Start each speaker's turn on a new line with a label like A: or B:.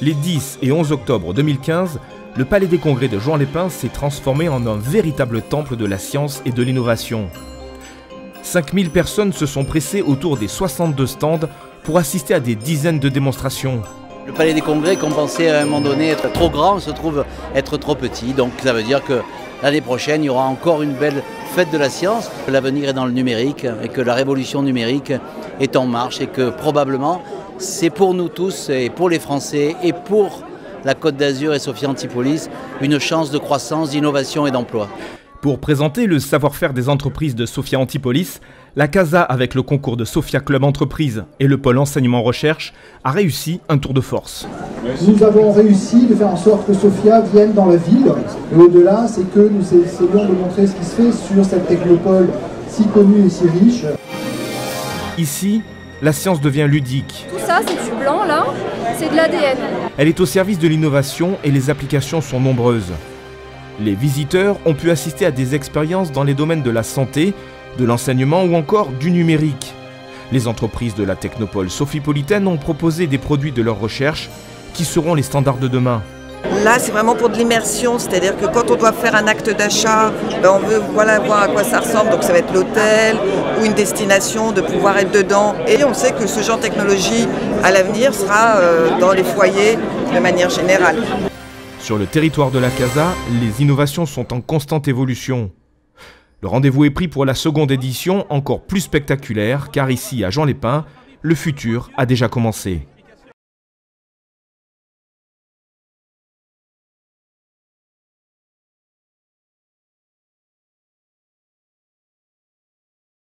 A: Les 10 et 11 octobre 2015, le Palais des Congrès de Juan-les-Pins s'est transformé en un véritable temple de la science et de l'innovation. 5000 personnes se sont pressées autour des 62 stands pour assister à des dizaines de démonstrations.
B: Le Palais des Congrès, qu'on pensait à un moment donné être trop grand, se trouve être trop petit. Donc ça veut dire que l'année prochaine, il y aura encore une belle fête de la science. L'avenir est dans le numérique et que la révolution numérique est en marche et que probablement c'est pour nous tous et pour les Français et pour la Côte d'Azur et Sophia Antipolis une chance de croissance, d'innovation et d'emploi.
A: Pour présenter le savoir-faire des entreprises de Sophia Antipolis, la CASA, avec le concours de Sophia Club Entreprise et le pôle enseignement recherche, a réussi un tour de force.
C: Nous avons réussi de faire en sorte que Sophia vienne dans la ville. Et au-delà, c'est que nous essayons de montrer ce qui se fait sur cette technopole si connue et si riche.
A: Ici, la science devient ludique.
D: Tout ça, c'est du blanc là, c'est de l'ADN.
A: Elle est au service de l'innovation et les applications sont nombreuses. Les visiteurs ont pu assister à des expériences dans les domaines de la santé, de l'enseignement ou encore du numérique. Les entreprises de la technopole sophipolitaine ont proposé des produits de leur recherche qui seront les standards de demain.
E: Là, c'est vraiment pour de l'immersion, c'est-à-dire que quand on doit faire un acte d'achat, on veut voir à quoi ça ressemble, donc ça va être l'hôtel ou une destination, de pouvoir être dedans. Et on sait que ce genre de technologie, à l'avenir, sera dans les foyers de manière générale.
A: Sur le territoire de la CASA, les innovations sont en constante évolution. Le rendez-vous est pris pour la seconde édition, encore plus spectaculaire, car ici, à Juan-les-Pins, le futur a déjà commencé.